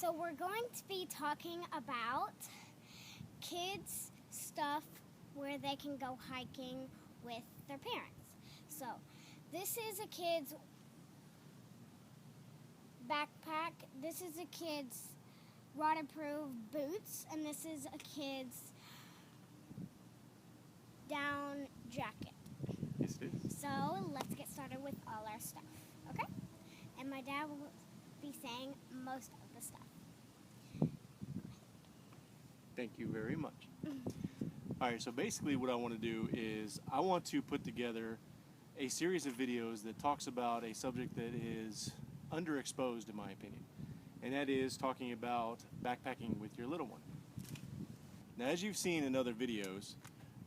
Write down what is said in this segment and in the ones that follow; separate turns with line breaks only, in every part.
So we're going to be talking about kids' stuff where they can go hiking with their parents. So this is a kid's backpack, this is a kid's waterproof boots, and this is a kid's down jacket.
Yes, it is.
So let's get started with all our stuff, okay? And my dad will be saying most of the stuff.
Thank you very much. All right, so basically what I want to do is I want to put together a series of videos that talks about a subject that is underexposed in my opinion, and that is talking about backpacking with your little one. Now, as you've seen in other videos,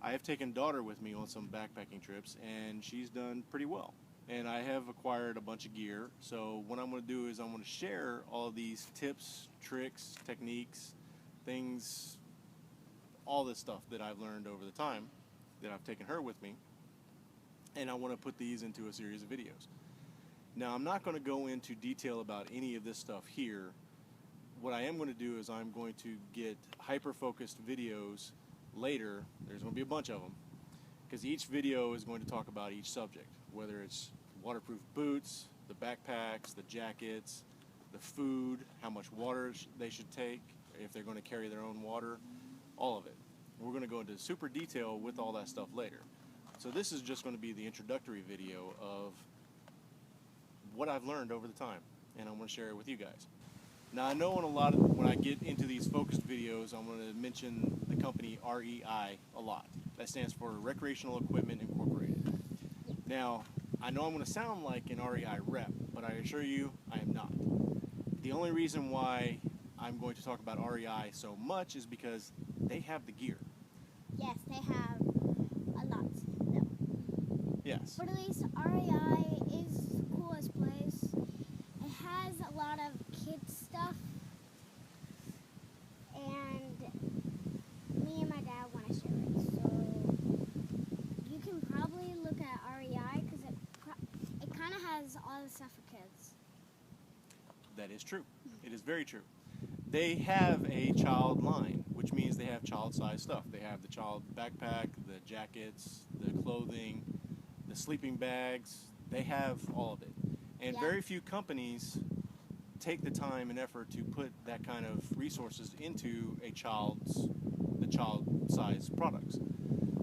I have taken daughter with me on some backpacking trips, and she's done pretty well. And I have acquired a bunch of gear, so what I'm going to do is I'm going to share all of these tips, tricks, techniques, things, all this stuff that I've learned over the time that I've taken her with me, and I want to put these into a series of videos. Now, I'm not going to go into detail about any of this stuff here. What I am going to do is I'm going to get hyper-focused videos later. There's going to be a bunch of them, because each video is going to talk about each subject, whether it's waterproof boots, the backpacks, the jackets, the food, how much water they should take, if they're going to carry their own water, all of it. We're going to go into super detail with all that stuff later. So this is just going to be the introductory video of what I've learned over the time, and I'm going to share it with you guys. Now, I know when I get into these focused videos, I'm going to mention the company REI a lot. That stands for Recreational Equipment Incorporated. Now, I know I'm going to sound like an REI rep, but I assure you I am not. The only reason why I'm going to talk about REI so much is because they have the gear.
Yes, they have a lot, though.
Yes.
But at least REI is the coolest place. It has a lot of kids stuff, and me and my dad want to share it. So you can probably look at REI because it kind of has all the stuff for kids.
That is true. It is very true. They have a child line, which means they have child-sized stuff. They have the child backpack, the jackets, the clothing, the sleeping bags. They have all of it. And
Yeah.
very few companies take the time and effort to put that kind of resources into the child-sized products.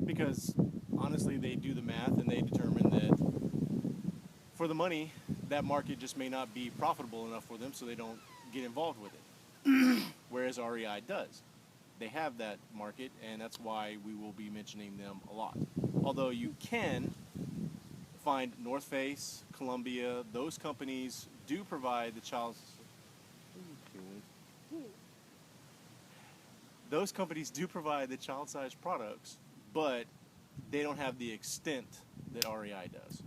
Because honestly, they do the math and they determine that for the money, that market just may not be profitable enough for them, so they don't get involved with it. Whereas REI does. They have that market, and that's why we will be mentioning them a lot. Although you can find North Face, Columbia, those companies do provide the Those companies do provide the child-sized products, but they don't have the extent that REI does.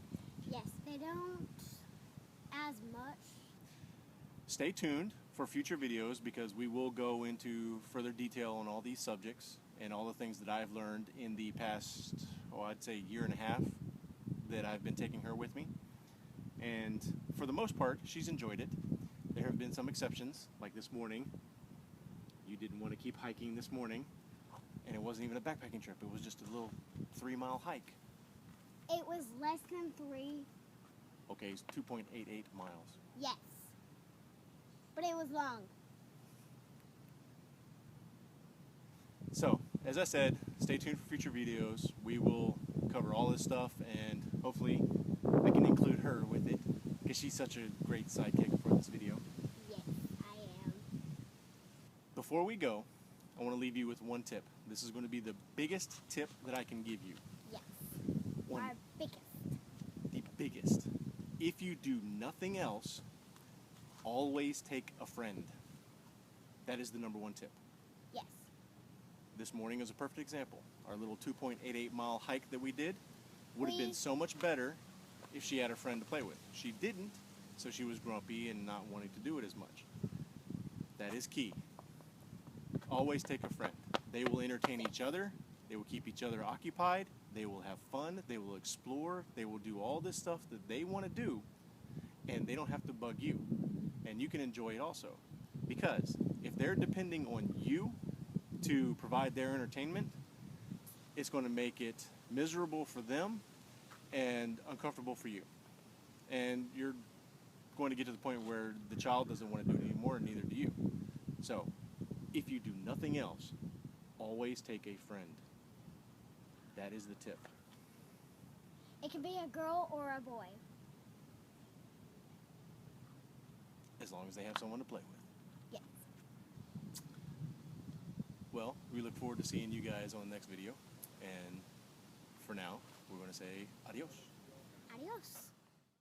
Yes, they don't as much.
Stay tuned for future videos, because we will go into further detail on all these subjects and all the things that I've learned in the past, I'd say year and a half that I've been taking her with me. And for the most part, she's enjoyed it. There have been some exceptions, like this morning. You didn't want to keep hiking this morning, and it wasn't even a backpacking trip. It was just a little 3-mile hike.
It was less than 3.
Okay, it's 2.88 miles.
Yes. But it was long.
So, as I said, stay tuned for future videos. We will cover all this stuff, and hopefully I can include her with it, because she's such a great sidekick for this video.
Yes, I am.
Before we go, I want to leave you with one tip. This is going to be the biggest tip that I can give you.
Yes.
One,
Our biggest.
the biggest. If you do nothing else, always take a friend. That is the #1 tip.
Yes.
This morning is a perfect example. Our little 2.88 mile hike that we did would have been
We-
so much better if she had a friend to play with. She didn't, so she was grumpy and not wanting to do it as much. That is key. Always take a friend. They will entertain each other. They will keep each other occupied. They will have fun. They will explore. They will do all this stuff that they want to do, and they don't have to bug you. And you can enjoy it also. Because if they're depending on you to provide their entertainment, it's going to make it miserable for them and uncomfortable for you. And you're going to get to the point where the child doesn't want to do it anymore, and neither do you. So, if you do nothing else, always take a friend. That is the tip.
It can be a girl or a boy.
As long as they have someone to play with.
Yes.
Well, we look forward to seeing you guys on the next video. And for now, we're going to say adios.
Adios.